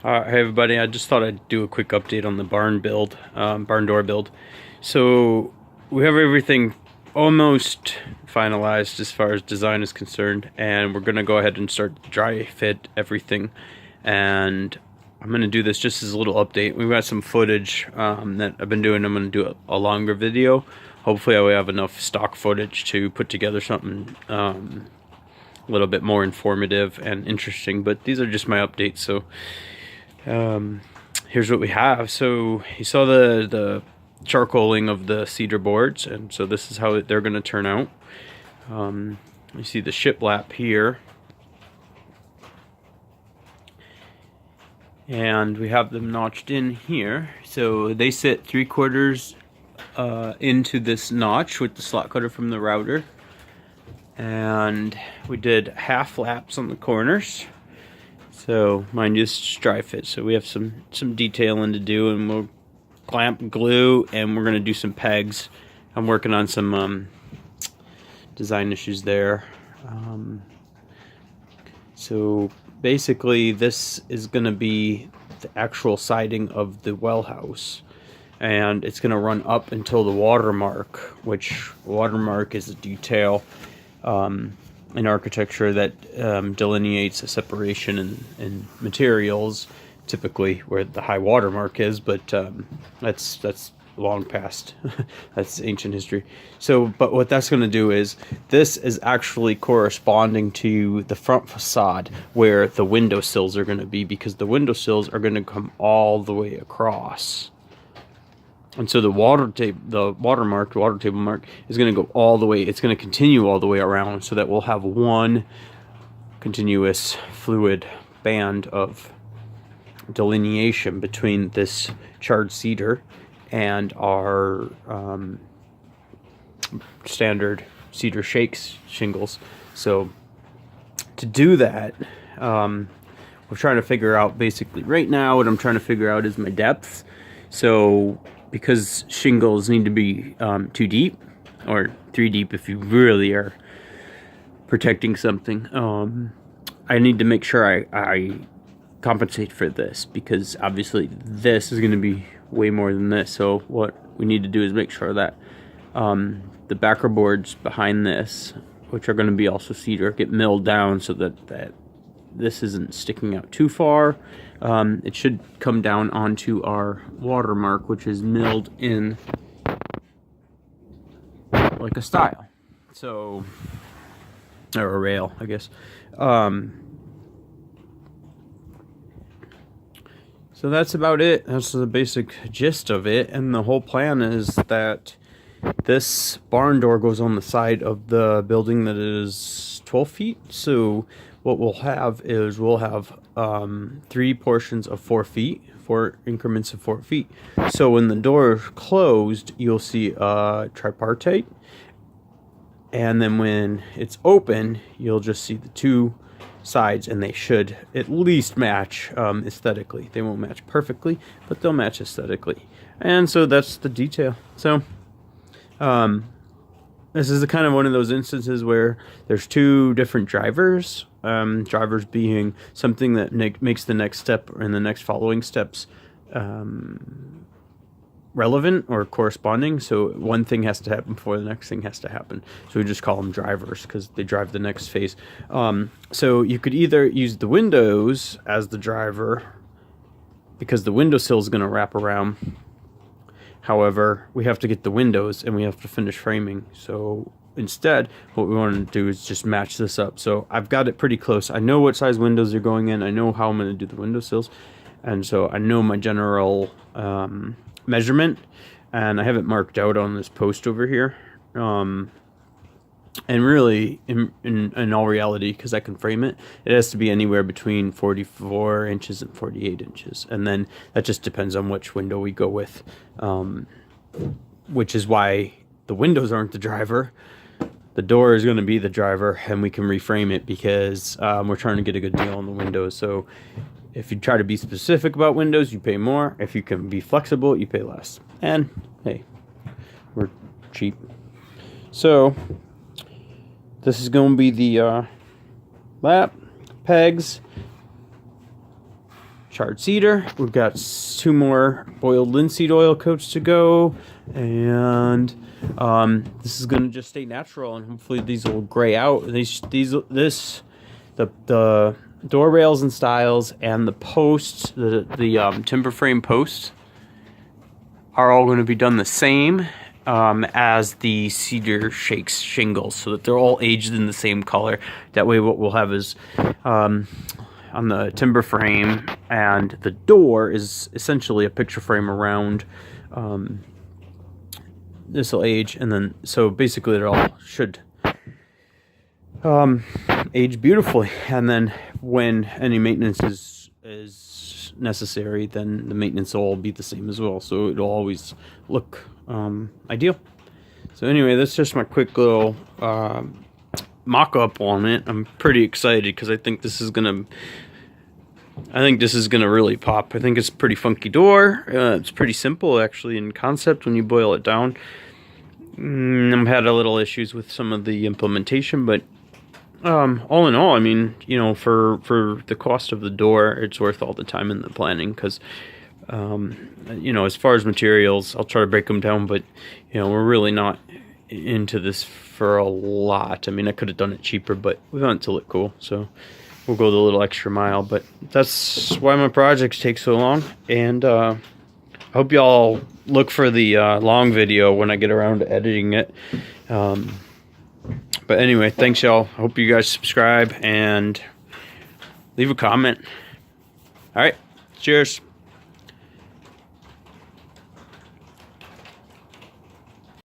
Hey everybody, I just thought I'd do a quick update on the barn door build. So we have everything almost finalized as far as design is concerned, and we're gonna go ahead and start to dry fit everything. And I'm gonna do this just as a little update. We've got some footage that I've been doing. I'm gonna do a longer video. Hopefully I will have enough stock footage to put together something a little bit more informative and interesting, but these are just my updates. So here's what we have. So you saw the charcoaling of the cedar boards, and so this is how they're going to turn out. You see the shiplap here, and we have them notched in here. So they sit 3/4 into this notch with the slot cutter from the router, and we did half laps on the corners. So mine just dry fit. So we have some detailing to do, and we'll clamp, glue, and we're gonna do some pegs. I'm working on some design issues there. So basically, this is gonna be the actual siding of the well house, and it's gonna run up until the watermark, which watermark is a detail in architecture that delineates a separation in materials, typically where the high water mark is, but that's long past. That's ancient history. So, but what that's going to do is, this is actually corresponding to the front facade where the windowsills are going to be, because the windowsills are going to come all the way across. And so the water table mark is going to go all the way. It's going to continue all the way around, so that we'll have one continuous fluid band of delineation between this charred cedar and our standard cedar shakes shingles. So to do that, we're trying to figure out, basically right now what I'm trying to figure out is my depth. So because shingles need to be 2 deep or 3 deep if you really are protecting something, I need to make sure I compensate for this, because obviously this is going to be way more than this. So what we need to do is make sure that the backer boards behind this, which are going to be also cedar, get milled down so that this isn't sticking out too far. It should come down onto our watermark, which is milled in like a stile, so, or a rail, I guess. So that's about it. That's the basic gist of it, and the whole plan is that this barn door goes on the side of the building that is 12 feet. So what we'll have is we'll have 3 portions of 4 feet, 4 increments of 4 feet. So when the door is closed, you'll see tripartite, and then when it's open, you'll just see the 2 sides, and they should at least match aesthetically. They won't match perfectly, but they'll match aesthetically. And so that's the detail. So this is kind of one of those instances where there's 2 different drivers. Drivers being something that makes the next step and the next following steps relevant or corresponding. So one thing has to happen before the next thing has to happen. So we just call them drivers because they drive the next phase. So you could either use the windows as the driver, because the windowsill is going to wrap around. However, we have to get the windows and we have to finish framing. So instead, what we want to do is just match this up. So I've got it pretty close. I know what size windows are going in. I know how I'm going to do the windowsills. And so I know my general measurement, and I have it marked out on this post over here. And really, in all reality, because I can frame it, it has to be anywhere between 44 inches and 48 inches. And then that just depends on which window we go with, which is why the windows aren't the driver. The door is going to be the driver, and we can reframe it because we're trying to get a good deal on the windows. So if you try to be specific about windows, you pay more. If you can be flexible, you pay less. And hey, we're cheap. So this is going to be the lap, pegs, charred cedar. We've got 2 more boiled linseed oil coats to go, and this is gonna just stay natural, and hopefully these will gray out. The door rails and stiles and the posts, the timber frame posts, are all going to be done the same as the Cedar Shakes shingles, so that they're all aged in the same color. That way what we'll have is on the timber frame, and the door is essentially a picture frame around. This will age, and then so basically it all should age beautifully. And then when any maintenance is necessary, then the maintenance will all be the same as well, so it'll always look ideal. So anyway, that's just my quick little mock-up on it. I'm pretty excited because I think this is gonna really pop. I think it's a pretty funky door. It's pretty simple actually in concept when you boil it down. I've had a little issues with some of the implementation, but all in all, I mean, you know, for the cost of the door, it's worth all the time in the planning, because you know, as far as materials, I'll try to break them down, but you know, we're really not into this for a lot. I mean, I could have done it cheaper, but we want it to look cool, so we'll go the little extra mile. But that's why my projects take so long, and I hope y'all look for the long video when I get around to editing it. But anyway, thanks y'all. I hope you guys subscribe and leave a comment. All right, cheers.